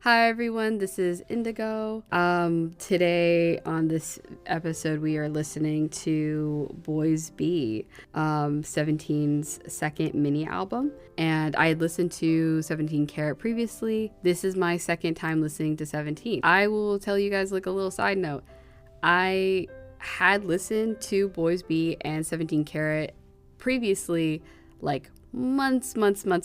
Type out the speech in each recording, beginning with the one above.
Hi everyone, this is Indigo. Today on this episode we are listening to Boys B, 17's second mini album. And I had listened to 17 Carat previously. This is my second time listening to 17. I will tell you guys like a little side note. I had listened to Boys B and 17 Carat previously, like months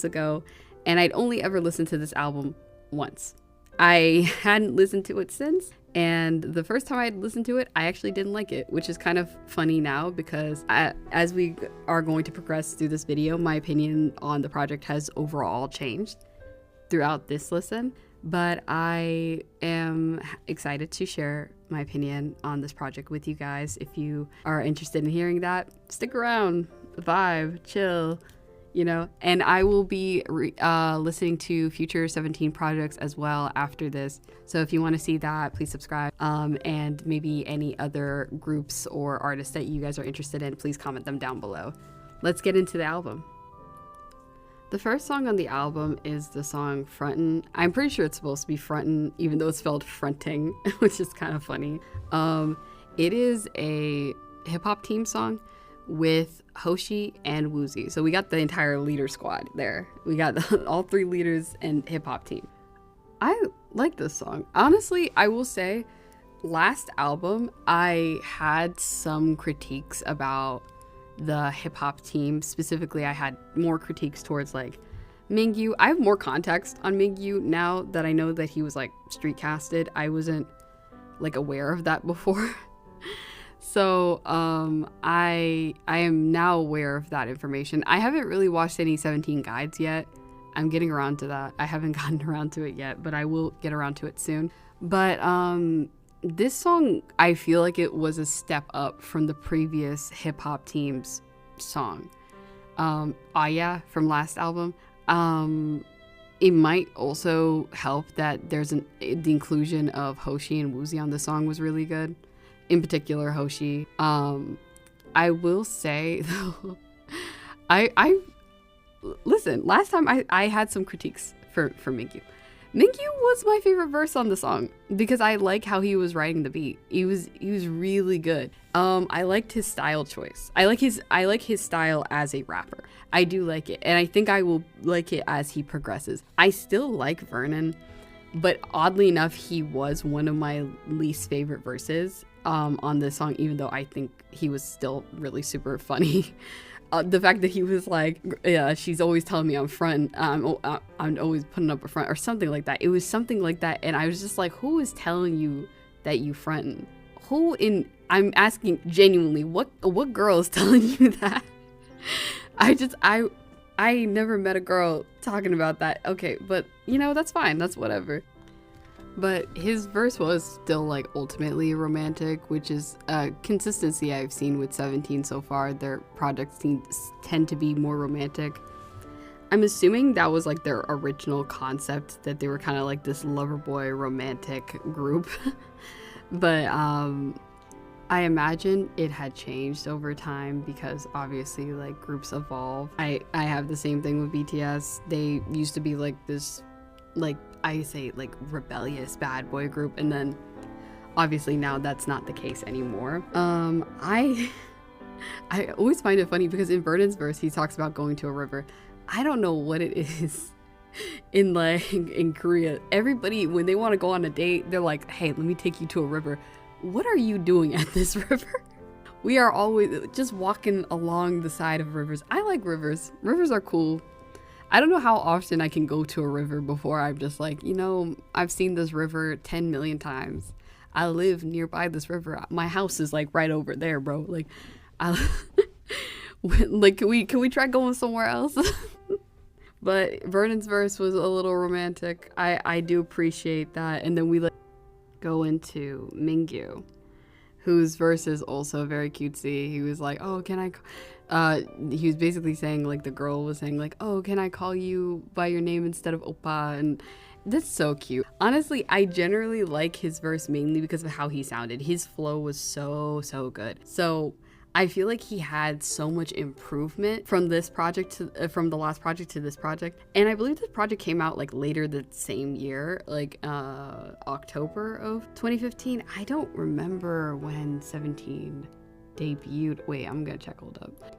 ago, and I'd only ever listened to this album once. I hadn't listened to it since, and the first time I had listened to it, I actually didn't like it, which is kind of funny now because as we are going to progress through this video, my opinion on the project has overall changed throughout this listen, but I am excited to share my opinion on this project with you guys. If you are interested in hearing that, stick around, vibe, chill. And I will be listening to future 17 projects as well after this. So if you want to see that, please subscribe. And maybe any other groups or artists that you guys are interested in, please comment them down below. Let's get into the album. The first song on the album is the song Frontin'. I'm pretty sure it's supposed to be Frontin', even though it's spelled fronting, which is kind of funny. It is a hip-hop team song with Hoshi and Woozi. So we got the entire leader squad there. We got all three leaders and hip hop team. I like this song. Honestly, I will say last album I had some critiques about the hip hop team. Specifically, I had more critiques towards like Mingyu. I have more context on Mingyu now that I know that he was like street casted. I wasn't like aware of that before. So I am now aware of that information. I haven't really watched any 17 guides yet. I'm getting around to that. I haven't gotten around to it yet, but I will get around to it soon. But this song, I feel like it was a step up from the previous hip hop team's song. Aya from last album. It might also help that there's the inclusion of Hoshi and Woozi on the song was really good. In particular, Hoshi. I will say though, I listen. Last time I had some critiques for Mingyu. Mingyu was my favorite verse on the song because I like how he was writing the beat. He was really good. I liked his style choice. I like his style as a rapper. I do like it, and I think I will like it as he progresses. I still like Vernon, but oddly enough, he was one of my least favorite verses on this song, even though I think he was still really super funny. The fact that he was like, yeah, she's always telling me I'm front, I'm always putting up a front or something like that. It was something like that, and I was just like, who is telling you that you frontin'? I'm asking genuinely, what girl is telling you that? I never met a girl talking about that. Okay, but that's fine, that's whatever. But his verse was still like ultimately romantic, which is a consistency I've seen with 17 so far. Their projects tend to be more romantic. I'm assuming that was like their original concept, that they were kind of like this lover boy romantic group. But I imagine it had changed over time because obviously like groups evolve. I have the same thing with BTS. They used to be like this, like I say, like rebellious bad boy group, and then obviously now that's not the case anymore. I always find it funny because in Vernon's verse he talks about going to a river. I don't know what it is in Korea. Everybody, when they want to go on a date, they're like, hey, let me take you to a river. What are you doing at this river? We are always just walking along the side of rivers. I like rivers. Rivers are cool. I don't know how often I can go to a river before I'm just like, I've seen this river 10 million times. I live nearby this river. My house is like right over there, bro. Like, like can we try going somewhere else? But Vernon's verse was a little romantic. I do appreciate that. And then we go into Mingyu, whose verse is also very cutesy. He was like, oh, can I... he was basically saying, like, the girl was saying, like, oh, can I call you by your name instead of oppa? And that's so cute. Honestly, I generally like his verse mainly because of how he sounded. His flow was so good. So I feel like he had so much improvement from this project to from the last project to this project. And I believe this project came out like later the same year, like October of 2015. I don't remember when 17 debuted. Wait, I'm gonna check. Hold up.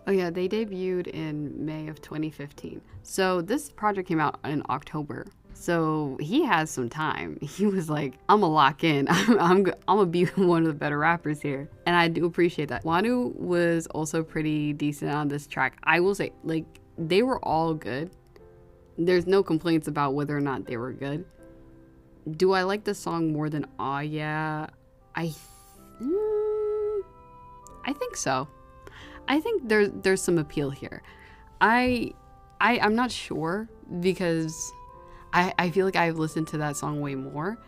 Oh yeah, they debuted in May of 2015. So this project came out in October. So he has some time. He was like, I'm gonna lock in. I'm gonna be one of the better rappers here. And I do appreciate that. Wanu was also pretty decent on this track. I will say, like, they were all good. There's no complaints about whether or not they were good. Do I like the song more than Aw Yeah? I think so. I think there's some appeal here. I'm not sure because I feel like I've listened to that song way more.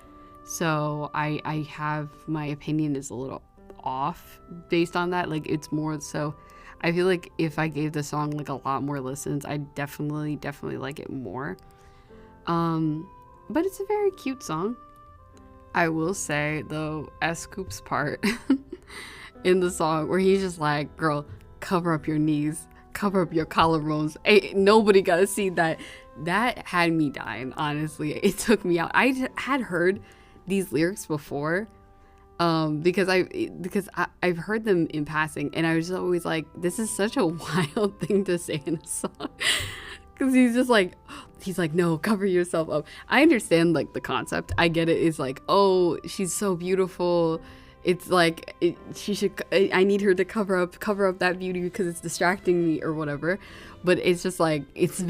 So I have, my opinion is a little off based on that. Like, it's more so, I feel like if I gave the song like a lot more listens, I definitely like it more. But it's a very cute song. I will say though, S-Coop's part in the song where he's just like, girl, cover up your knees, cover up your collarbones. Ain't nobody gotta see that. That had me dying, honestly. It took me out. I had heard these lyrics before because I've heard them in passing, and I was always like, this is such a wild thing to say in a song. Because he's like, no, cover yourself up. I understand like the concept. I get it. It's like, oh, she's so beautiful. It's like I need her to cover up that beauty because it's distracting me or whatever. But it's just like, it's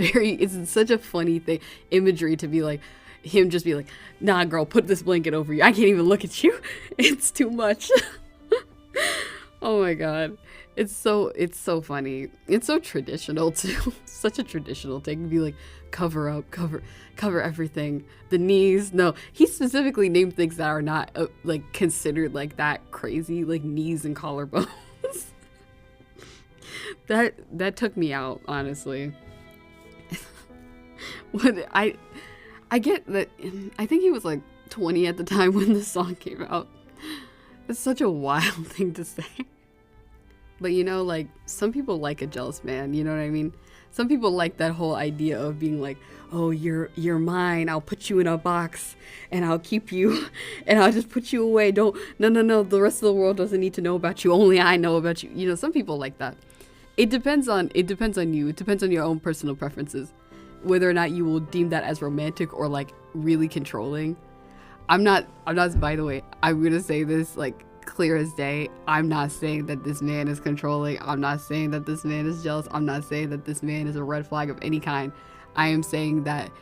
such a funny thing, imagery to be like, him just be like, nah girl, put this blanket over you. I can't even look at you. It's too much. Oh my god. It's so funny. It's so traditional too. Such a traditional thing to be like, cover up, cover everything. The knees. No, he specifically named things that are not like considered like that crazy, like knees and collarbones. that took me out, honestly. What I get that. I think he was like 20 at the time when the song came out. It's such a wild thing to say. But you know, like, some people like a jealous man, you know what I mean? Some people like that whole idea of being like, oh, you're mine, I'll put you in a box and I'll keep you and I'll just put you away. No, the rest of the world doesn't need to know about you, only I know about you. You know, some people like that. It depends on you. It depends on your own personal preferences, whether or not you will deem that as romantic or like really controlling. I'm not, by the way, I'm gonna say this like clear as day. I'm not saying that this man is controlling. I'm not saying that this man is jealous. I'm not saying that this man is a red flag of any kind. I am saying that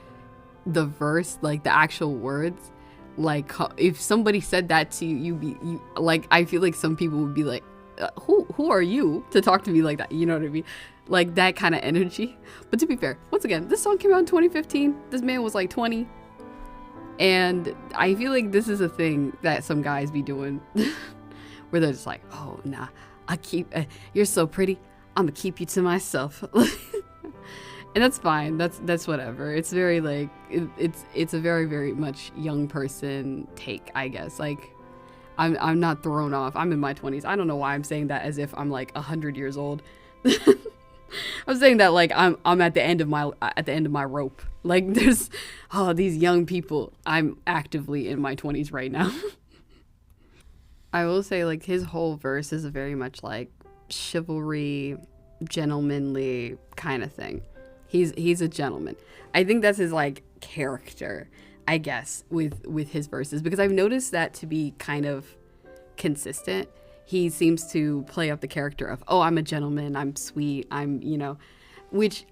the verse, like the actual words, like if somebody said that to you like, I feel like some people would be like, who are you to talk to me like that? You know what I mean? Like that kind of energy. But to be fair, once again, this song came out in 2015. This man was like 20. And I feel like this is a thing that some guys be doing where they're just like, oh, nah, you're so pretty. I'm gonna keep you to myself. And that's fine. That's whatever. It's very like, it's a very, very much young person take, I guess. Like, I'm not thrown off. I'm in my 20s. I don't know why I'm saying that as if I'm like 100 years old. I'm saying that like I'm at the end of my rope. Like there's these young people. I'm actively in my 20s right now. I will say like his whole verse is very much like chivalry, gentlemanly kind of thing. He's a gentleman. I think that's his like character, I guess, with his verses, because I've noticed that to be kind of consistent. He seems to play up the character of, oh, I'm a gentleman, I'm sweet, I'm, you know, which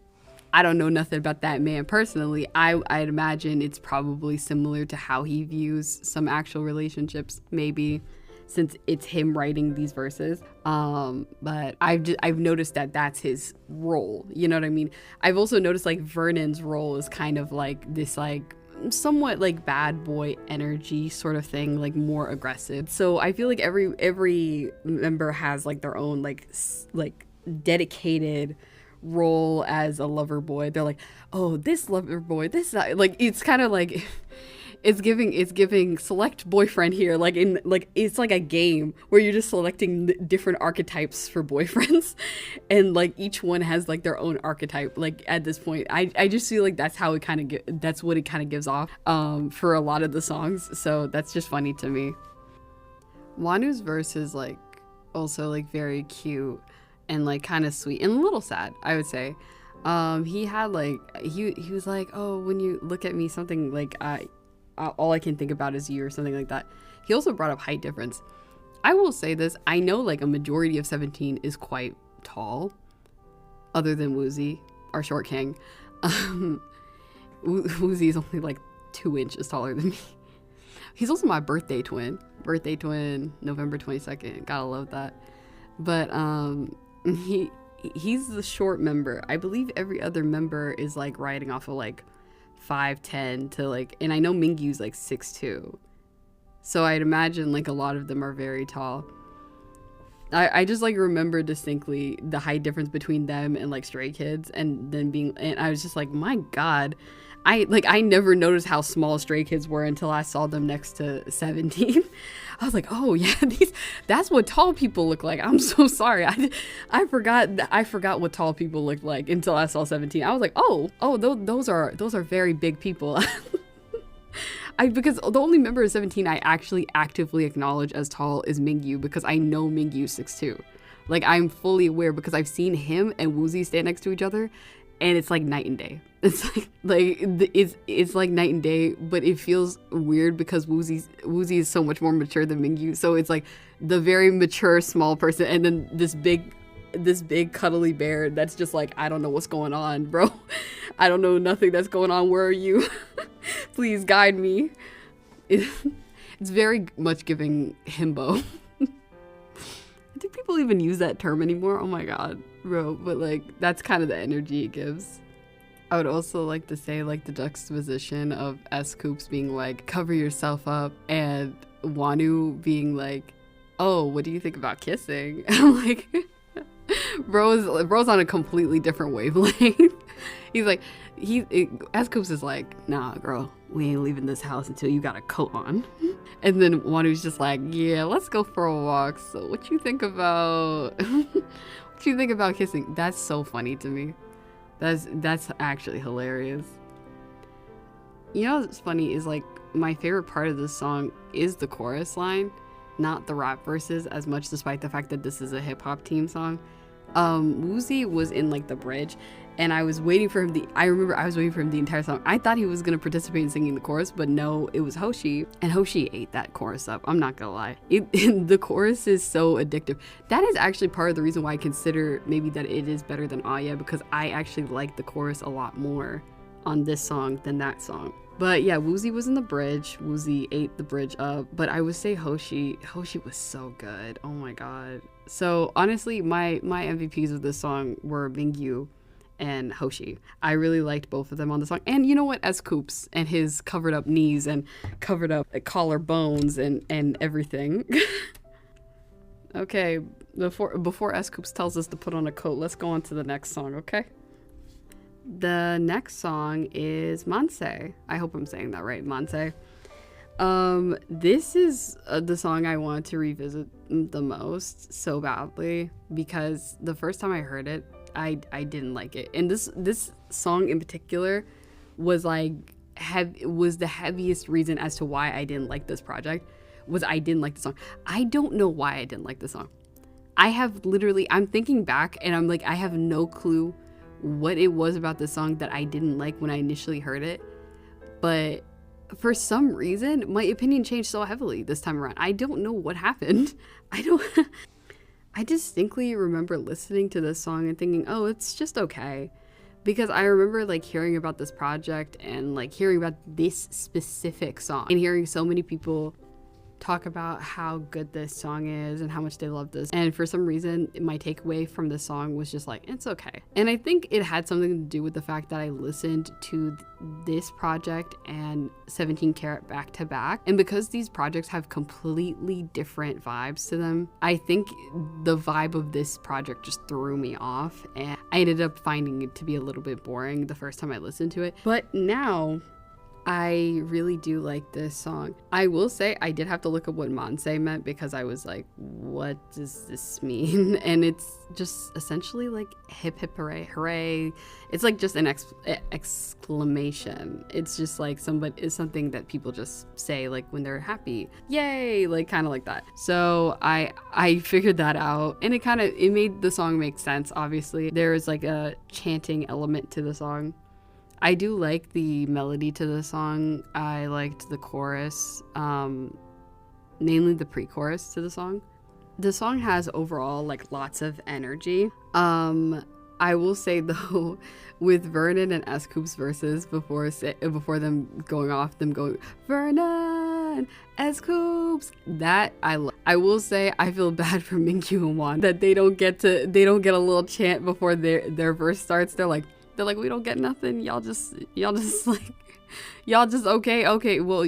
I don't know nothing about that man personally. I'd imagine it's probably similar to how he views some actual relationships, maybe, since it's him writing these verses. But I've noticed that that's his role. You know what I mean? I've also noticed like Vernon's role is kind of like this like somewhat like bad boy energy sort of thing, like more aggressive. So I feel like every member has like their own like dedicated role as a lover boy. They're like, oh, this lover boy, this like, it's kind of like It's giving select boyfriend here, like in like it's like a game where you're just selecting different archetypes for boyfriends, and like each one has like their own archetype. Like at this point, I just feel like that's how it kind of that's what it kind of gives off for a lot of the songs. So that's just funny to me. Wanu's verse is like also like very cute and like kind of sweet and a little sad, I would say. He had like he was like, oh, when you look at me, something like all I can think about is you, or something like that. He also brought up height difference. I will say this, I know like a majority of 17 is quite tall, other than Woozi, our short king. Woozi is only like 2 inches taller than me. He's also my birthday twin, November 22nd. Gotta love that. But he's the short member. I believe every other member is like riding off of like 5'10" to like, and I know Mingyu's like 6'2", so I'd imagine like a lot of them are very tall. I just like remember distinctly the height difference between them and like Stray Kids, and then and I was just like, my god, I never noticed how small Stray Kids were until I saw them next to 17. I was like, oh yeah, that's what tall people look like. I'm so sorry. I forgot what tall people look like until I saw 17. I was like, oh, those are very big people. Because the only member of 17 I actually actively acknowledge as tall is Mingyu, because I know Mingyu's 6'2". Like, I'm fully aware because I've seen him and Woozi stand next to each other, and it's like night and day. It's it's like night and day, but it feels weird because Woozi is so much more mature than Mingyu. So it's like the very mature small person, and then this big cuddly bear that's just like, I don't know what's going on, bro. I don't know nothing that's going on. Where are you? Please guide me. It's very much giving himbo. Do people even use that term anymore? Oh my god, bro. But like, that's kind of the energy it gives. I would also like to say like the juxtaposition of S-Coops being like, cover yourself up, and Wanu being like, oh, what do you think about kissing? I'm like, bro's on a completely different wavelength. He's like, S-Coops is like, nah, girl, we ain't leaving this house until you got a coat on. And then Wanu's just like, yeah, let's go for a walk. So what you think about kissing? That's so funny to me. That's actually hilarious. You know what's funny is like, my favorite part of this song is the chorus line, not the rap verses as much, despite the fact that this is a hip-hop team song. Woozi was in like the bridge, and I was waiting for him I remember I was waiting for him the entire song. I thought he was gonna participate in singing the chorus, but no, it was Hoshi, and Hoshi ate that chorus up. I'm not gonna lie. The chorus is so addictive. That is actually part of the reason why I consider maybe that it is better than Aya, because I actually like the chorus a lot more on this song than that song. But yeah, Woozi was in the bridge. Woozi ate the bridge up. But I would say Hoshi was so good. Oh my god. So honestly, my MVPs of this song were Mingyu and Hoshi. I really liked both of them on the song. And you know what? S-Coops and his covered up knees and covered up collarbones and everything. Okay, before S-Coops tells us to put on a coat, let's go on to the next song, okay? The next song is Mansae. I hope I'm saying that right, Mansae. This is the song I want to revisit the most so badly, because the first time I heard it, I didn't like it. And this song in particular was like was the heaviest reason as to why I didn't like this project. Was I didn't like the song. I don't know why I didn't like the song. I'm thinking back and I'm like, I have no clue what it was about the song that I didn't like when I initially heard it, but for some reason my opinion changed so heavily this time around. I don't know what happened. I distinctly remember listening to this song and thinking, oh, it's just okay, because I remember like hearing about this project and like hearing about this specific song and hearing so many people talk about how good this song is and how much they love this, and for some reason my takeaway from this song was just like, it's okay. And I think it had something to do with the fact that I listened to this project and 17 Karat back to back, and because these projects have completely different vibes to them, I think the vibe of this project just threw me off, and I ended up finding it to be a little bit boring the first time I listened to it. But now I really do like this song. I will say I did have to look up what Mansae meant because I was like, what does this mean? And it's just essentially like hip hip hooray, hooray. It's like just an exclamation. It's just like it's something that people just say like when they're happy. Yay, like kind of like that. So I figured that out, and it made the song make sense. Obviously, there is like a chanting element to the song. I do like the melody to the song. I liked the chorus, mainly the pre-chorus to the song. The song has overall like lots of energy. I will say though, with Vernon and S-Coop's verses before them going Vernon, S-Coops, that I will say I feel bad for Mingyu and Wan that they don't get a little chant before their verse starts. They're like, we don't get nothing. Y'all just okay. Well,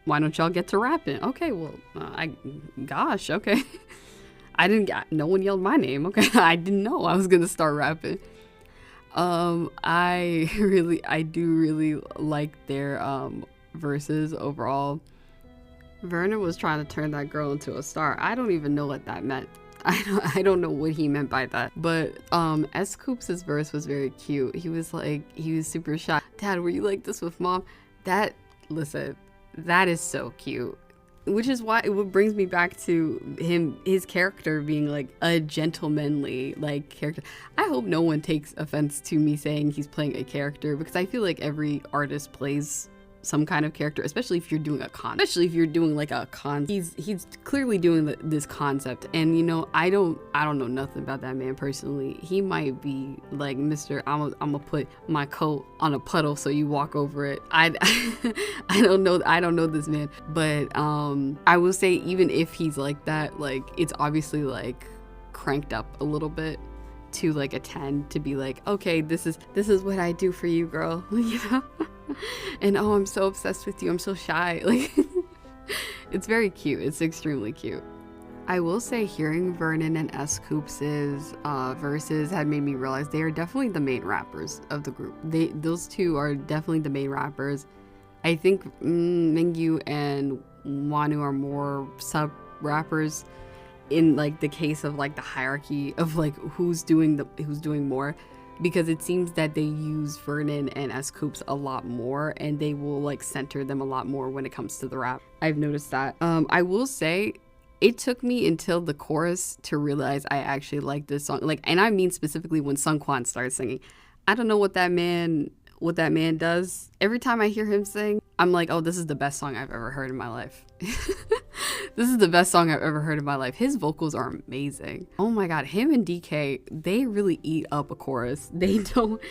why don't y'all get to rapping? Okay, well, okay. No one yelled my name. Okay, I didn't know I was gonna start rapping. I do really like their verses overall. Vernon was trying to turn that girl into a star. I don't even know what that meant. I don't know what he meant by that. But S-Coops' verse was very cute. He was super shy. Dad, were you like this with mom? Listen, that is so cute. Which is why it brings me back to his character being like a gentlemanly like character. I hope no one takes offense to me saying he's playing a character, because I feel like every artist plays some kind of character, especially if you're doing like a con. He's clearly doing this concept, and you know, I don't know nothing about that man personally. He might be like Mr. I'm gonna put my coat on a puddle so you walk over it. I don't know this man, but I will say even if he's like that, like it's obviously like cranked up a little bit to like a 10 to be like, okay, this is what I do for you, girl. You know. And oh, I'm so obsessed with you, I'm so shy. Like it's very cute. It's extremely cute. I will say hearing Vernon and S-Coops' verses had made me realize they are definitely the main rappers of the group. Those two are definitely the main rappers. I think Mingyu and Wonu are more sub rappers in like the case of like the hierarchy of like who's doing more. Because it seems that they use Vernon and S-Coops a lot more, and they will like center them a lot more when it comes to the rap. I've noticed that. I will say it took me until the chorus to realize I actually like this song. Like, and I mean specifically when Sungkwan starts singing. I don't know what that man does. Every time I hear him sing, I'm like, oh, this is the best song I've ever heard in my life. This is the best song I've ever heard in my life. His vocals are amazing. Oh my god, him and DK, they really eat up a chorus. They don't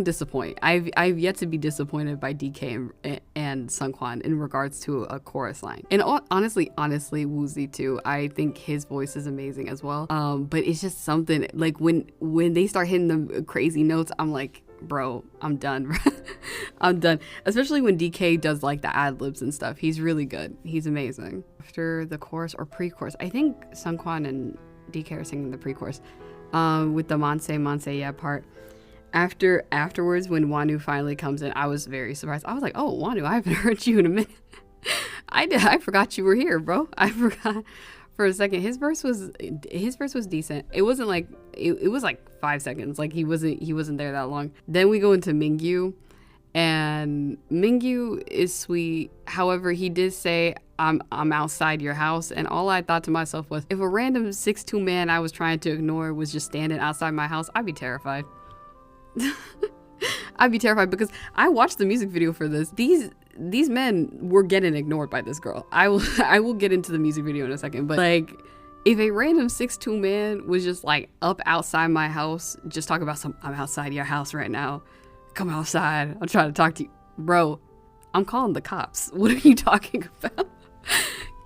disappoint. I've yet to be disappointed by DK and Sungkwan in regards to a chorus line. And honestly, Woozy too. I think his voice is amazing as well. But it's just something like when they start hitting the crazy notes, I'm like, bro, I'm done. I'm done. Especially when DK does like the ad-libs and stuff. He's really good. He's amazing. After the chorus or pre-chorus, I think Sungkwan and DK are singing the pre-chorus with the Mansae yeah part. Afterwards, when Wonu finally comes in, I was very surprised. I was like, oh, Wonu, I haven't heard you in a minute. I forgot you were here, bro. I forgot for a second. His verse was decent. It wasn't like it was like 5 seconds. Like he wasn't there that long. Then we go into Mingyu, and Mingyu is sweet. However, he did say, I'm outside your house, and all I thought to myself was, if a random 6'2" man I was trying to ignore was just standing outside my house, I'd be terrified. I'd be terrified, because I watched the music video for this. These men were getting ignored by this girl. I will get into the music video in a second, but like, if a random 6'2" man was just like up outside my house, just talk about I'm outside your house right now. Come outside. I'm trying to talk to you. Bro, I'm calling the cops. What are you talking about?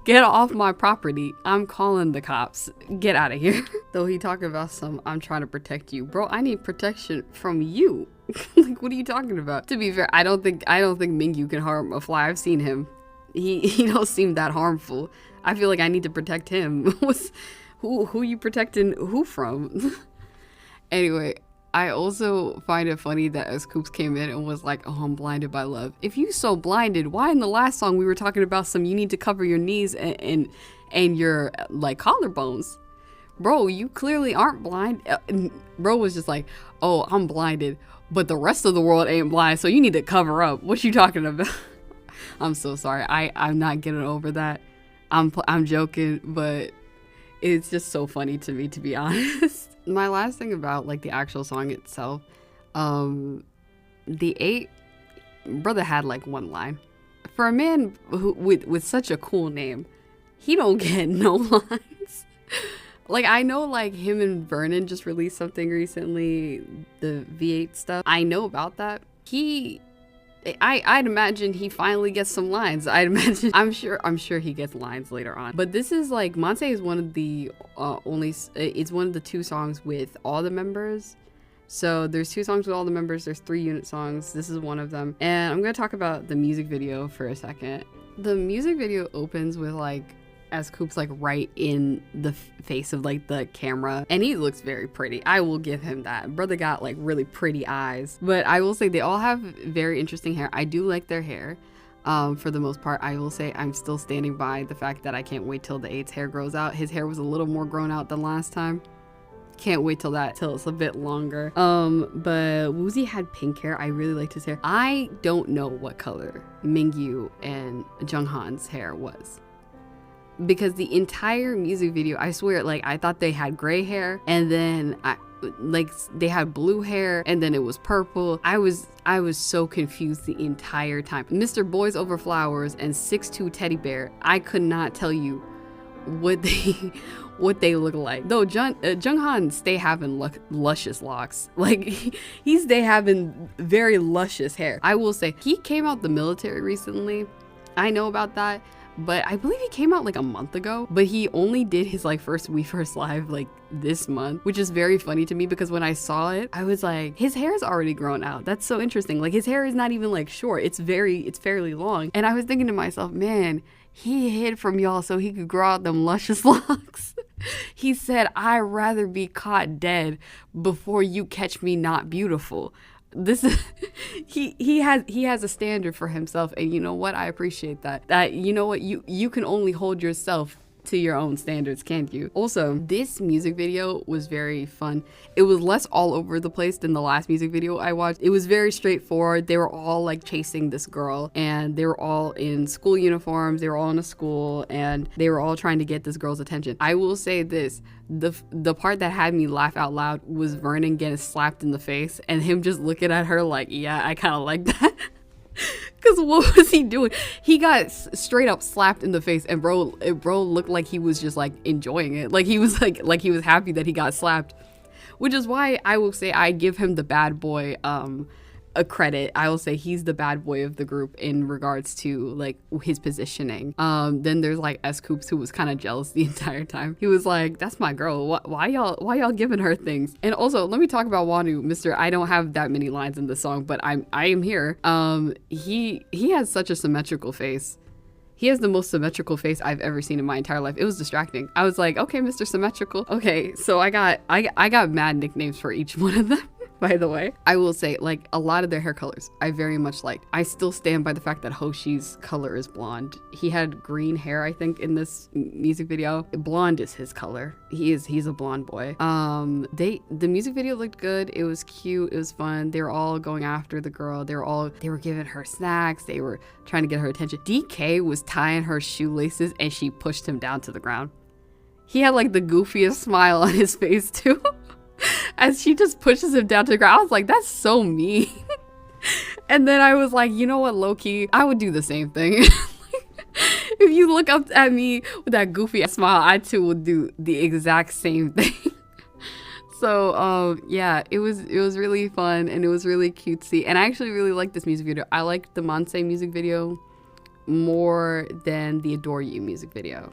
Get off my property. I'm calling the cops. Get out of here. Though he talking about I'm trying to protect you. Bro, I need protection from you. Like, what are you talking about? To be fair, I don't think Mingyu can harm a fly. I've seen him. He don't seem that harmful. I feel like I need to protect him. Who you protecting who from? Anyway, I also find it funny that as Coops came in and was like, oh, I'm blinded by love. If you so blinded, why in the last song we were talking about some you need to cover your knees and your like collarbones? Bro, you clearly aren't blind. Bro was just like, oh, I'm blinded, but the rest of the world ain't blind, so you need to cover up. What you talking about? I'm so sorry. I'm not getting over that. I'm joking, but it's just so funny to me, to be honest. My last thing about like the actual song itself, the 8 brother had like one line. For a man who with such a cool name, he don't get no lines. Like, I know like him and Vernon just released something recently, the V8 stuff. I know about that. I'd imagine he finally gets some lines. I'm sure he gets lines later on. But this is like, Mansae is one of the it's one of the 2 songs with all the members. So there's 2 songs with all the members. There's 3 unit songs. This is one of them. And I'm gonna talk about the music video for a second. The music video opens with like, as Coop's like right in the face of like the camera, and he looks very pretty. I will give him that. Brother got like really pretty eyes. But I will say they all have very interesting hair. I do like their hair. For the most part, I will say I'm still standing by the fact that I can't wait till the 8's hair grows out. His hair was a little more grown out than last time. Can't wait till it's a bit longer. But Woozi had pink hair. I really liked his hair. I don't know what color Mingyu and Junghan's hair was, because the entire music video, I swear, like I thought they had gray hair, and then they had blue hair, and then it was purple. I was so confused the entire time. Mr. Boys Over Flowers and 6'2" Teddy Bear, I could not tell you what they look like. Though Junghan stay having luscious locks. Like he stay having very luscious hair. I will say he came out the military recently. I know about that. But I believe he came out like a month ago, but he only did his like first We First Live like this month, which is very funny to me because when I saw it, I was like, his hair's already grown out. That's so interesting. Like his hair is not even like short. It's fairly long. And I was thinking to myself, man, he hid from y'all so he could grow out them luscious locks. He said, I'd rather be caught dead before you catch me not beautiful. This is he has a standard for himself, and you know what, I appreciate that you know what, you can only hold yourself to your own standards, can't you? Also, this music video was very fun. It was less all over the place than the last music video I watched. It was very straightforward. They were all like chasing this girl, and they were all in school uniforms. They were all in a school, and they were all trying to get this girl's attention. I will say this, the part that had me laugh out loud was Vernon getting slapped in the face and him just looking at her like, yeah, I kind of like that. Because what was he doing? He got straight up slapped in the face, and bro looked like he was just like enjoying it. Like he was like he was happy that he got slapped, which is why I will say I give him the bad boy a credit. I will say he's the bad boy of the group in regards to like his positioning. Then there's like S Coops, who was kind of jealous the entire time. He was like, that's my girl. Why y'all giving her things? And also, let me talk about Wonu, Mr. I don't have that many lines in the song, but I am here. He has such a symmetrical face. He has the most symmetrical face I've ever seen in my entire life. It was distracting. I was like, okay, Mr. Symmetrical. Okay, so I got mad nicknames for each one of them. By the way, I will say, like, a lot of their hair colors I very much liked. I still stand by the fact that Hoshi's color is blonde. He had green hair, I think, in this music video. Blonde is his color. He's a blonde boy. The music video looked good. It was cute. It was fun. They were all going after the girl. They were giving her snacks. They were trying to get her attention. DK was tying her shoelaces, and she pushed him down to the ground. He had like the goofiest smile on his face too. As she just pushes him down to the ground. I was like, that's so mean. And then I was like, you know what, low-key, I would do the same thing. If you look up at me with that goofy smile, I too would do the exact same thing. So yeah, it was really fun, and it was really cutesy, and I actually really liked this music video. I liked the Mansae music video more than the Adore You music video.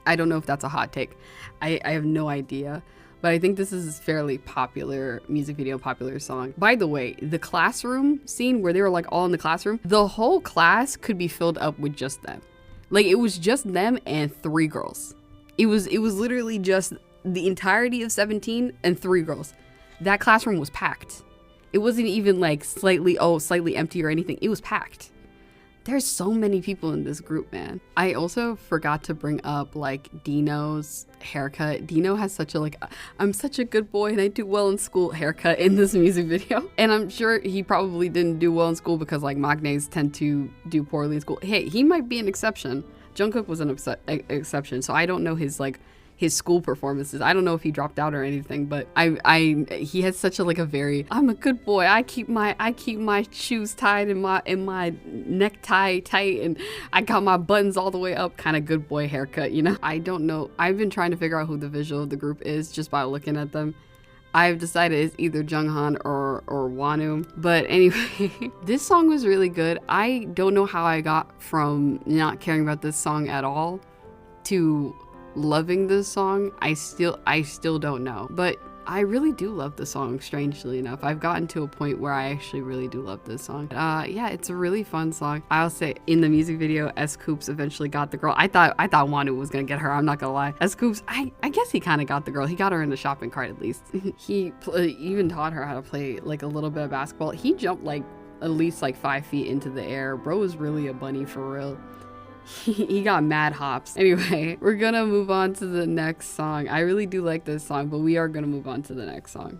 I don't know if that's a hot take. I have no idea. But I think this is a fairly popular music video, popular song. By the way, the classroom scene where they were like all in the classroom, the whole class could be filled up with just them. Like it was just them and 3 girls. It was literally just the entirety of 17 and 3 girls. that classroom was packed. It wasn't even like slightly empty or anything. It was packed. There's so many people in this group, man. I also forgot to bring up like Dino's haircut. Dino has such a like, I'm such a good boy and I do well in school haircut in this music video. And I'm sure he probably didn't do well in school because like maknaes tend to do poorly in school. Hey, he might be an exception. Jungkook was an exception, so I don't know his school performances. I don't know if he dropped out or anything, but he has such a like a very, I'm a good boy. I keep my shoes tied and my necktie tight, and I got my buttons all the way up, kind of good boy haircut, you know? I don't know. I've been trying to figure out who the visual of the group is just by looking at them. I've decided it's either Junghan or Wonu. But anyway, this song was really good. I don't know how I got from not caring about this song at all to loving this song. I still don't know, but I really do love the song. Strangely enough, I've gotten to a point where I actually really do love this song. Yeah, it's a really fun song. I'll say in the music video, S. Coops eventually got the girl. I thought Wonu was gonna get her. I'm not gonna lie. S. Coops, I guess he kind of got the girl. He got her in the shopping cart at least. He even taught her how to play like a little bit of basketball. He jumped like at least like 5 feet into the air. Bro was really a bunny for real. He got mad hops. Anyway, we're gonna move on to the next song. I really do like this song, but we are gonna move on to the next song.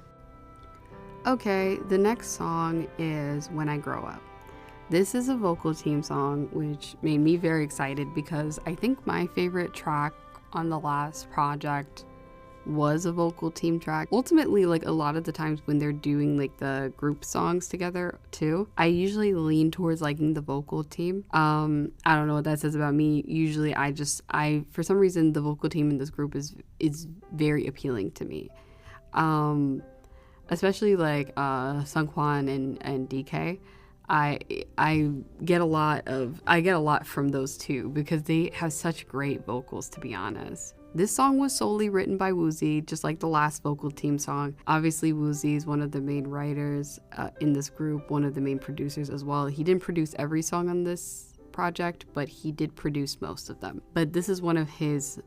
Okay, the next song is When I Grow Up. This is a vocal team song, which made me very excited because I think my favorite track on the last project was a vocal team track. Ultimately, like a lot of the times when they're doing like the group songs together too, I usually lean towards liking the vocal team. I don't know what that says about me. Usually I for some reason the vocal team in this group is very appealing to me. Especially like Sungkwan and DK. I get a lot from those two because they have such great vocals, to be honest. This song was solely written by Woozi, just like the last vocal team song. Obviously, Woozi is one of the main writers in this group, one of the main producers as well. He didn't produce every song on this project, but he did produce most of them. But this is one of his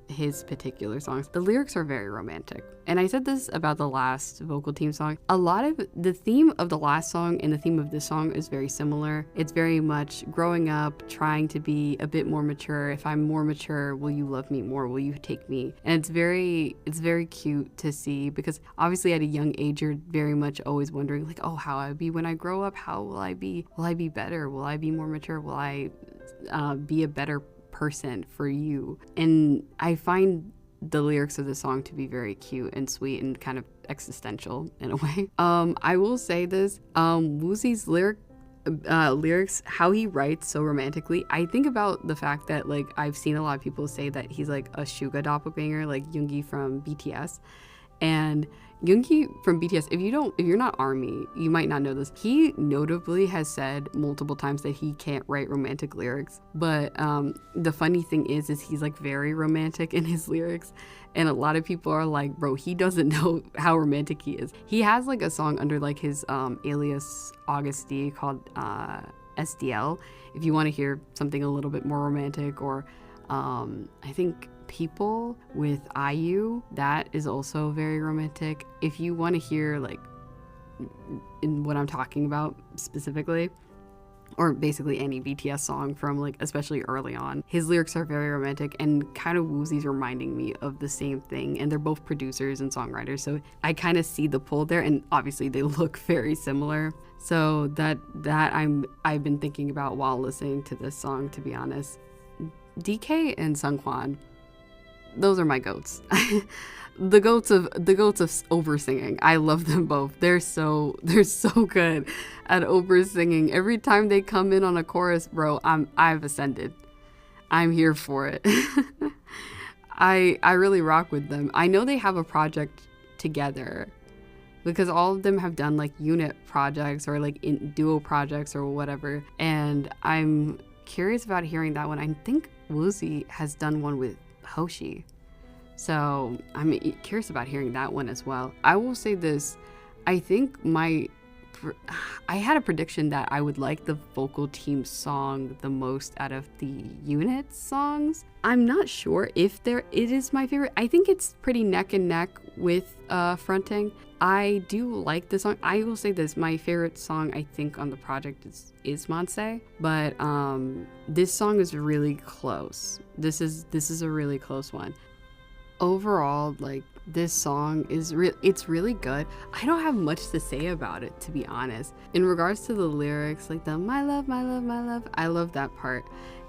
particular songs. The lyrics are very romantic. And I said this about the last vocal team song. A lot of the theme of the last song and the theme of this song is very similar. It's very much growing up, trying to be a bit more mature. If I'm more mature, will you love me more? Will you take me? And it's very cute to see because obviously at a young age, you're very much always wondering like, oh, how I'll be when I grow up? How will I be? Will I be better? Will I be more mature? Will I be a better person for you? And I find the lyrics of the song to be very cute and sweet and kind of existential in a way. I will say this, Woozi's lyrics, how he writes so romantically, I think about the fact that like I've seen a lot of people say that he's like a Suga doppelganger, like Yoongi from BTS. And Yoongi from BTS, if you're not ARMY, you might not know this. He notably has said multiple times that he can't write romantic lyrics. But the funny thing is he's like very romantic in his lyrics. And a lot of people are like, bro, he doesn't know how romantic he is. He has like a song under like his alias August D called SDL. If you want to hear something a little bit more romantic, or I think People with IU, that is also very romantic. If you want to hear like in what I'm talking about specifically, or basically any BTS song from like especially early on, his lyrics are very romantic, and kind of Woozi's reminding me of the same thing. And they're both producers and songwriters, so I kind of see the pull there, and obviously they look very similar. So that I've been thinking about while listening to this song, to be honest. DK and Sungkwan, those are my goats. the goats of over singing. I love them both. They're so good at over singing. Every time they come in on a chorus, bro, I've ascended. I'm here for it. I really rock with them. I know they have a project together because all of them have done like unit projects or like in duo projects or whatever. And I'm curious about hearing that one. I think Woozi has done one with Hoshi, so I'm curious about hearing that one as well. I will say this, I think my I had a prediction that I would like the vocal team song the most out of the unit songs. I'm not sure if it is my favorite. I think it's pretty neck and neck with Fronting. I do like the song. I will say this, my favorite song I think on the project is Mansae, but this song is really close. This is a really close one. Overall, like, this song is it's really good. I don't have much to say about it, to be honest. In regards to the lyrics, like the my love, my love, my love, I love that part.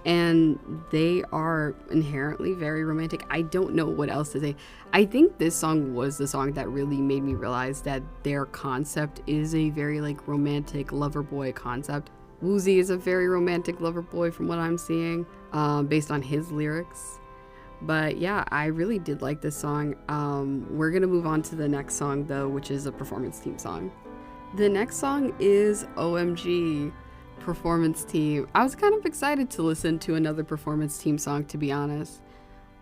And they are inherently very romantic. I don't know what else to say. I think this song was the song that really made me realize that their concept is a very like romantic lover boy concept. Woozi is a very romantic lover boy from what I'm seeing, based on his lyrics. But yeah, I really did like this song. We're gonna move on to the next song though, which is a performance team song. The next song is OMG Performance Team. I was kind of excited to listen to another performance team song, to be honest.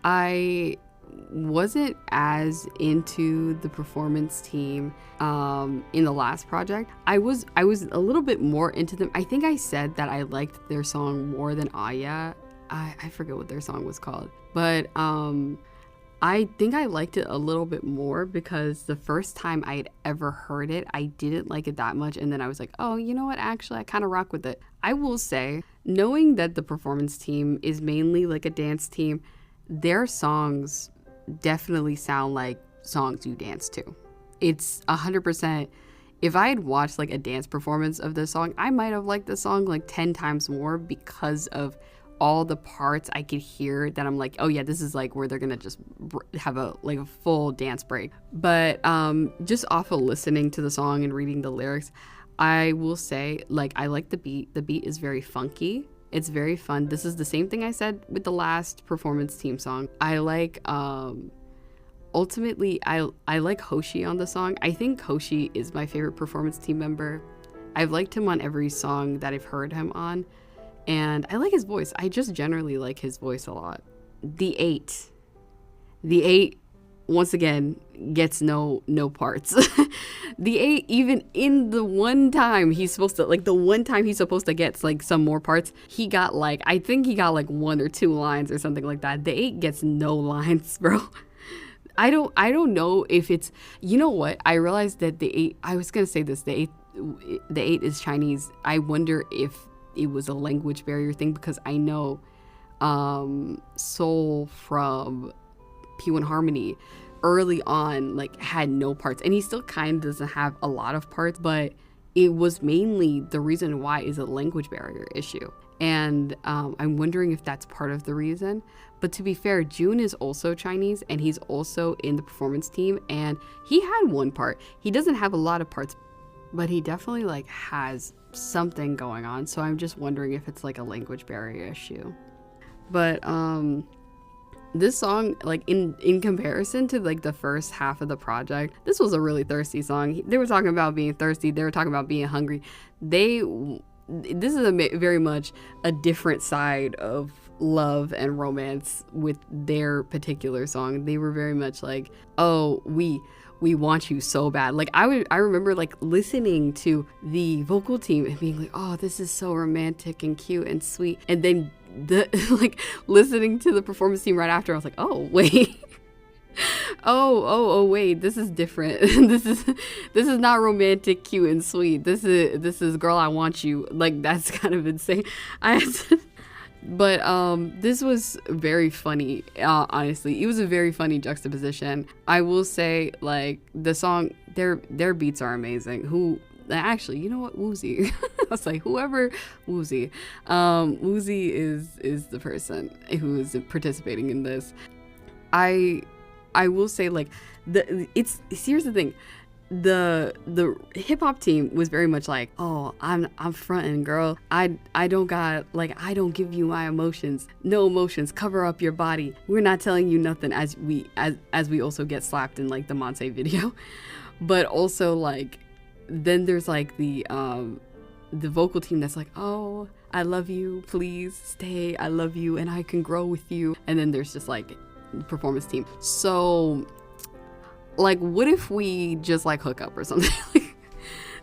I wasn't as into the performance team in the last project. I was a little bit more into them. I think I said that I liked their song more than Aya. I forget what their song was called, but I think I liked it a little bit more because the first time I had ever heard it, I didn't like it that much, and then I was like, oh, you know what, actually I kind of rock with it. I will say, knowing that the performance team is mainly like a dance team, their songs definitely sound like songs you dance to. It's 100%. If I had watched like a dance performance of this song, I might have liked the song like 10 times more because of all the parts I could hear that I'm like, oh yeah, this is like where they're gonna just have a full dance break. But just off of listening to the song and reading the lyrics, I will say, like, I like the beat. The beat is very funky. It's very fun. This is the same thing I said with the last performance team song. I like ultimately I like Hoshi on the song. I think Hoshi is my favorite performance team member. I've liked him on every song that I've heard him on. And I like his voice. I just generally like his voice a lot. The eight, once again, gets no parts. The eight, even in the one time he's supposed to get like some more parts, he got like, I think he got like 1 or 2 lines or something like that. The eight gets no lines, bro. I don't know if it's, you know what? I realized that the eight, I was gonna say this, the eight is Chinese. I wonder if it was a language barrier thing, because I know Soul from P1 Harmony early on like had no parts, and he still kind of doesn't have a lot of parts, but it was mainly the reason why is a language barrier issue. And I'm wondering if that's part of the reason. But to be fair, June is also Chinese, and he's also in the performance team, and he had 1 part. He doesn't have a lot of parts, but he definitely like has something going on. So I'm just wondering if it's like a language barrier issue. But this song, like in comparison to like the first half of the project, this was a really thirsty song. They were talking about being thirsty, they were talking about being hungry. This is very much a different side of love and romance with their particular song. They were very much like, oh, we want you so bad. Like I remember like listening to the vocal team and being like, oh, this is so romantic and cute and sweet. And then like listening to the performance team right after, I was like, oh wait. oh wait, this is different. this is not romantic, cute and sweet. This is girl, I want you. Like, that's kind of insane. But this was very funny. Honestly, it was a very funny juxtaposition. I will say, like, the song, their beats are amazing. Actually, you know what, Woozi. I was like, whoever Woozi. Woozi is the person who is participating in this. I will say, like, here's the thing. The hip hop team was very much like, oh, I'm fronting, girl. I don't give you my emotions. No emotions. Cover up your body. We're not telling you nothing, as we also get slapped in like the Mansae video. But also, like, then there's like the vocal team that's like, oh, I love you, please stay, I love you, and I can grow with you. And then there's just like performance team. So like, what if we just like hook up or something?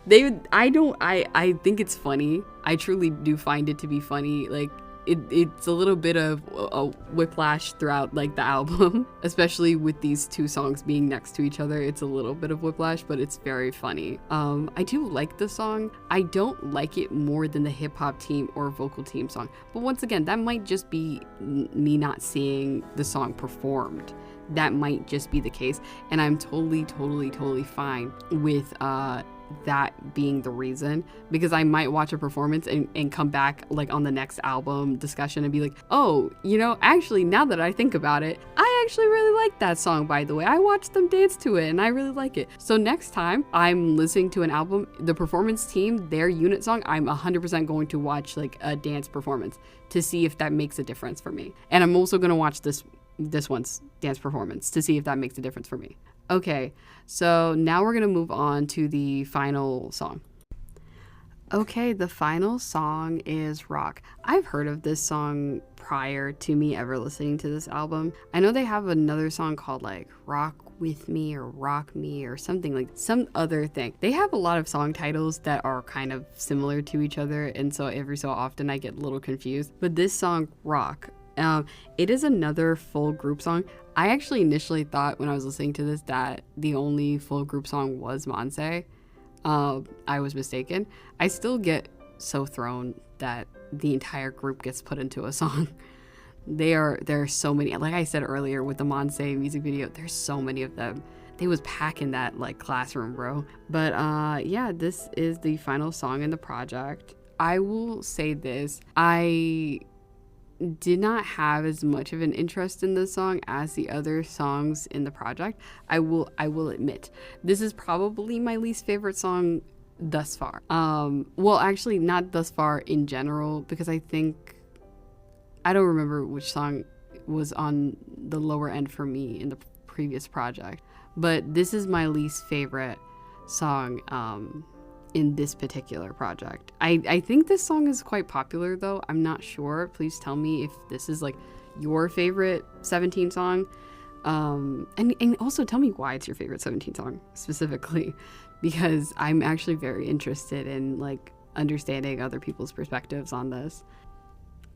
I think it's funny. I truly do find it to be funny. Like it's a little bit of a whiplash throughout like the album, especially with these two songs being next to each other. It's a little bit of whiplash, but it's very funny. I do like the song. I don't like it more than the hip hop team or vocal team song. But once again, that might just be me not seeing the song performed. That might just be the case. And I'm totally fine with that being the reason, because I might watch a performance and come back like on the next album discussion and be like, oh, you know, actually now that I think about it, I actually really like that song, by the way. I watched them dance to it and I really like it. So next time I'm listening to an album, the performance team, their unit song, I'm 100% going to watch like a dance performance to see if that makes a difference for me. And I'm also going to watch this one's dance performance to see if that makes a difference for me. Okay, so now we're going to move on to the final song. Okay, the final song is Rock. I've heard of this song prior to me ever listening to this album. I know they have another song called like Rock With Me or Rock Me or something, like some other thing. They have a lot of song titles that are kind of similar to each other, and so every so often I get a little confused. But this song, Rock, it is another full group song. I actually initially thought when I was listening to this that the only full group song was Mansae. I was mistaken. I still get so thrown that the entire group gets put into a song. There are so many. Like I said earlier with the Mansae music video, there's so many of them. They was packing that like classroom, bro. But yeah, this is the final song in the project. I will say this. I did not have as much of an interest in this song as the other songs in the project. I will admit, this is probably my least favorite song thus far. Well, actually not thus far in general, because I don't remember which song was on the lower end for me in the previous project, but this is my least favorite song in this particular project. I think this song is quite popular though. I'm not sure. Please tell me if this is like your favorite 17 song. And also tell me why it's your favorite 17 song specifically, because I'm actually very interested in like understanding other people's perspectives on this.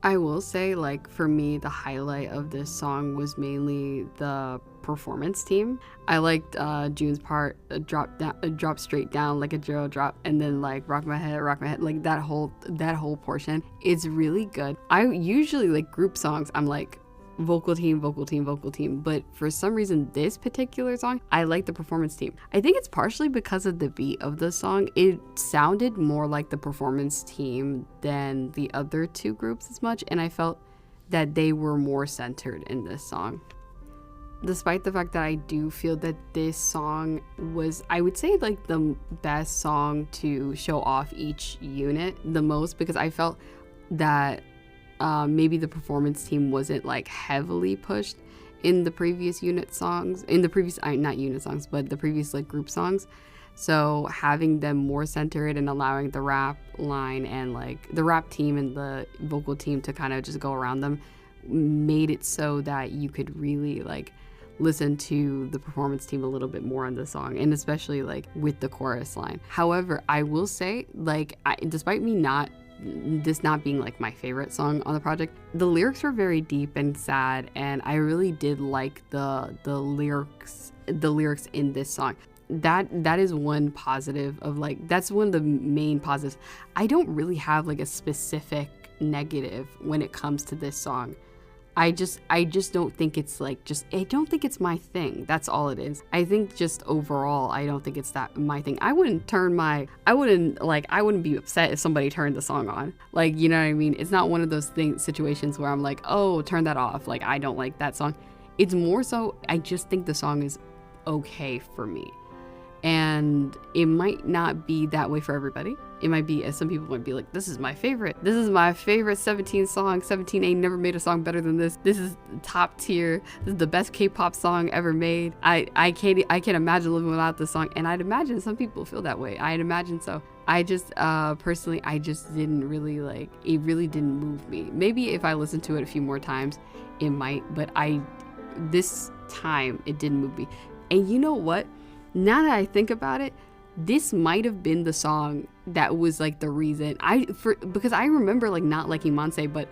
I will say, like, for me, the highlight of this song was mainly the performance team. I liked June's part, drop straight down like a drill drop, and then like rock my head, like that whole portion. It's really good. I usually like group songs. I'm like vocal team, but for some reason this particular song, I like the performance team. I think it's partially because of the beat of the song. It sounded more like the performance team than the other two groups as much, and I felt that they were more centered in this song. Despite the fact that I do feel that this song was, I would say, like the best song to show off each unit the most, because I felt that maybe the performance team wasn't like heavily pushed in the previous unit songs, in the previous, not unit songs, but the previous like group songs. So having them more centered and allowing the rap line and like the rap team and the vocal team to kind of just go around them made it so that you could really like listen to the performance team a little bit more on the song, and especially like with the chorus line. However, I will say, like, despite me not being like my favorite song on the project, the lyrics were very deep and sad, and I really did like the lyrics in this song. That is one positive of like, that's one of the main positives. I don't really have like a specific negative when it comes to this song. I just don't think it's like, I don't think it's my thing. That's all it is. I think just overall, I don't think it's that my thing. I wouldn't be upset if somebody turned the song on. Like, you know what I mean? It's not one of those situations where I'm like, oh, turn that off. Like, I don't like that song. It's more so, I just think the song is okay for me. And it might not be that way for everybody. It might be, as some people might be like, this is my favorite 17 song. 17 ain't never made a song better than this. This is top tier. This is the best K-pop song ever made. I can't imagine living without this song. And I'd imagine some people feel that way. I'd imagine so. I just personally, I just didn't really like, it really didn't move me. Maybe if I listened to it a few more times, it might, but this time it didn't move me. And you know what? Now that I think about it, this might have been the song that was like the reason because I remember like not liking Mansae, but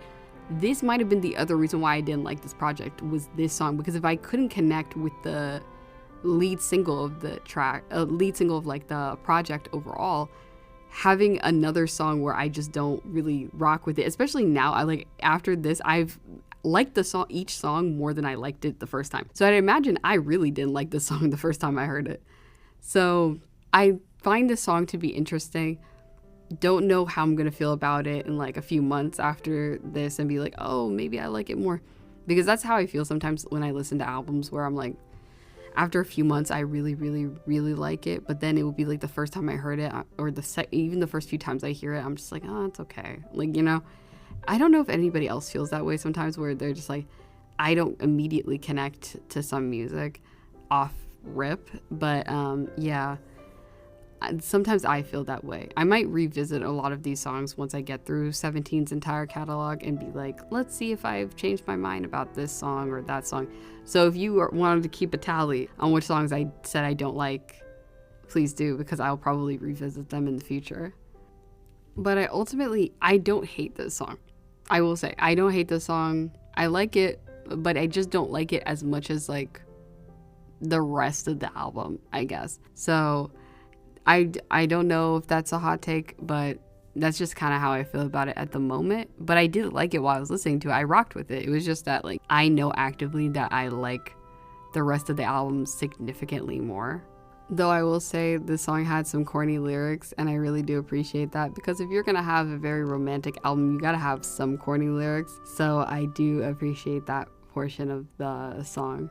this might have been the other reason why I didn't like this project was this song, because if I couldn't connect with the lead single of the like the project overall, having another song where I just don't really rock with it, especially now, I like after this, I've liked each song more than I liked it the first time. So I'd imagine I really didn't like this song the first time I heard it. So I find this song to be interesting. Don't know how I'm gonna feel about it in like a few months after this and be like, oh, maybe I like it more, because that's how I feel sometimes when I listen to albums, where I'm like, after a few months I really like it, but then it will be like the first time I heard it, or even the first few times I hear it, I'm just like, oh, it's okay. Like, you know, I don't know if anybody else feels that way sometimes, where they're just like, I don't immediately connect to some music off rip, but yeah, sometimes I feel that way. I might revisit a lot of these songs once I get through 17's entire catalog and be like, let's see if I've changed my mind about this song or that song. So if you wanted to keep a tally on which songs I said I don't like, please do, because I'll probably revisit them in the future. But I don't hate this song. I will say, I don't hate this song. I like it, but I just don't like it as much as like the rest of the album, I guess. So I don't know if that's a hot take, but that's just kind of how I feel about it at the moment. But I did like it while I was listening to it. I rocked with it. It was just that like I know actively that I like the rest of the album significantly more. Though I will say the song had some corny lyrics, and I really do appreciate that, because if you're gonna have a very romantic album, you gotta have some corny lyrics. So I do appreciate that portion of the song.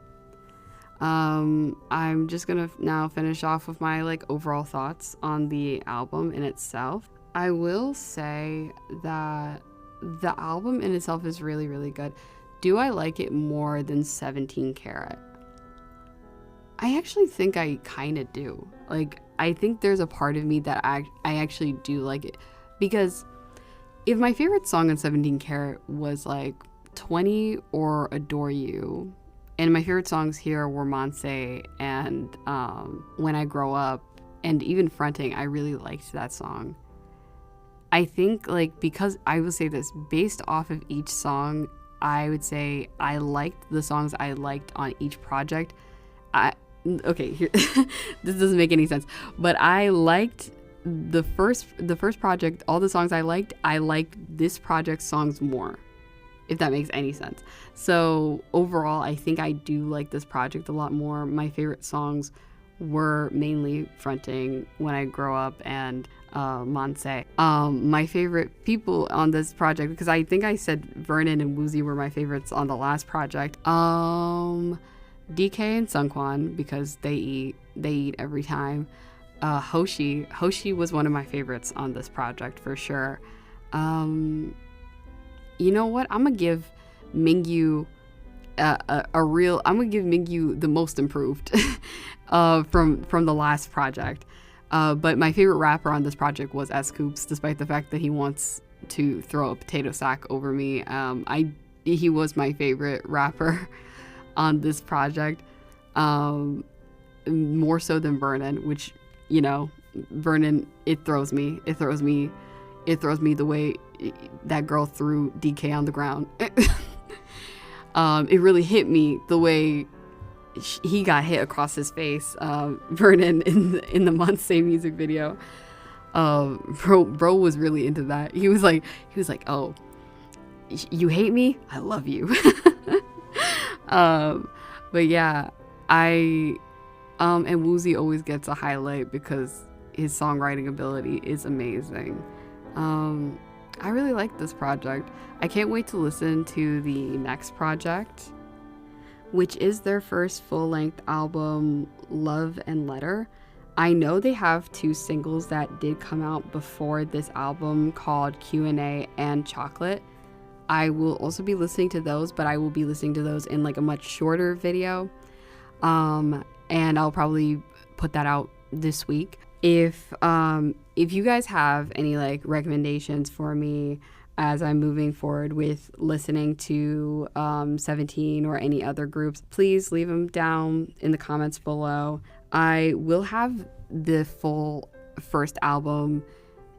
I'm just gonna now finish off with my like overall thoughts on the album in itself. I will say that the album in itself is really good. Do I like it more than 17 Karat? I actually think I kind of do. Like, I think there's a part of me that I actually do like it, because if my favorite song on 17 Karat was like 20 or Adore You, and my favorite songs here were Mansae and When I Grow Up, and even Fronting, I really liked that song. I think, like, because I will say this, based off of each song, I would say I liked the songs I liked on each project. This doesn't make any sense, but I liked the first project, all the songs I liked this project's songs more, if that makes any sense. So overall, I think I do like this project a lot more. My favorite songs were mainly Fronting, When I Grow Up, and Mansae. My favorite people on this project, because I think I said Vernon and Woozi were my favorites on the last project. DK and Sungkwan, because they eat every time. Hoshi was one of my favorites on this project for sure. You know what? I'm gonna give Mingyu I'm gonna give Mingyu the most improved from the last project. But my favorite rapper on this project was S-Coops, despite the fact that he wants to throw a potato sack over me. He was my favorite rapper on this project, more so than Vernon, which, you know, Vernon, it throws me the way that girl threw DK on the ground. It really hit me the way he got hit across his face, Vernon, in the Mansae music video. Bro was really into that. He was like, oh, you hate me? I love you. But yeah, and Woozi always gets a highlight because his songwriting ability is amazing. I really like this project. I can't wait to listen to the next project, which is their first full-length album, Love and Letter. I know they have 2 singles that did come out before this album called Q&A and Chocolate. I will also be listening to those, but I will be listening to those in like a much shorter video. And I'll probably put that out this week. If you guys have any like recommendations for me as I'm moving forward with listening to 17 or any other groups, please leave them down in the comments below. I will have the full first album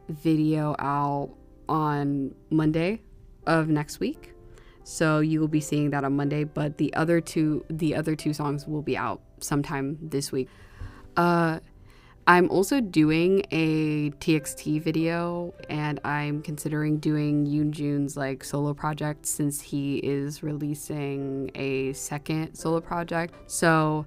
video out on Monday of next week. So you will be seeing that on Monday, but the other two songs will be out sometime this week. I'm also doing a TXT video, and I'm considering doing Yoonjun's like solo project since he is releasing a second solo project. So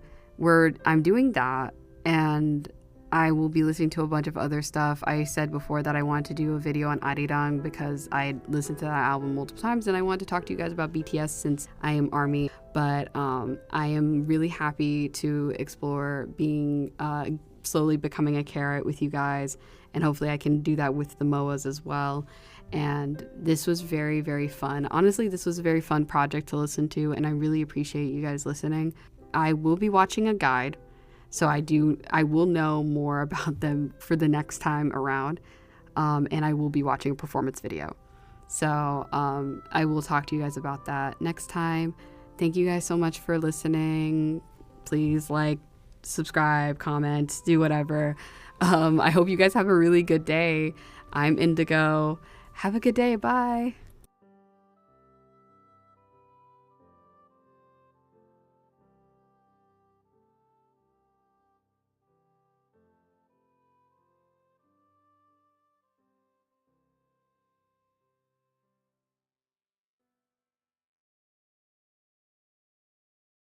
I'm doing that, and I will be listening to a bunch of other stuff. I said before that I wanted to do a video on Arirang because I listened to that album multiple times, and I wanted to talk to you guys about BTS since I am ARMY. But I am really happy to explore being slowly becoming a carrot with you guys, and hopefully I can do that with the MOAs as well. And this was very, very fun. Honestly, this was a very fun project to listen to, and I really appreciate you guys listening. I will be watching a guide, so I will know more about them for the next time around, and I will be watching a performance video. So I will talk to you guys about that next time. Thank you guys so much for listening. Please like, subscribe, comment, do whatever. I hope you guys have a really good day. I'm Indigo. Have a good day. Bye.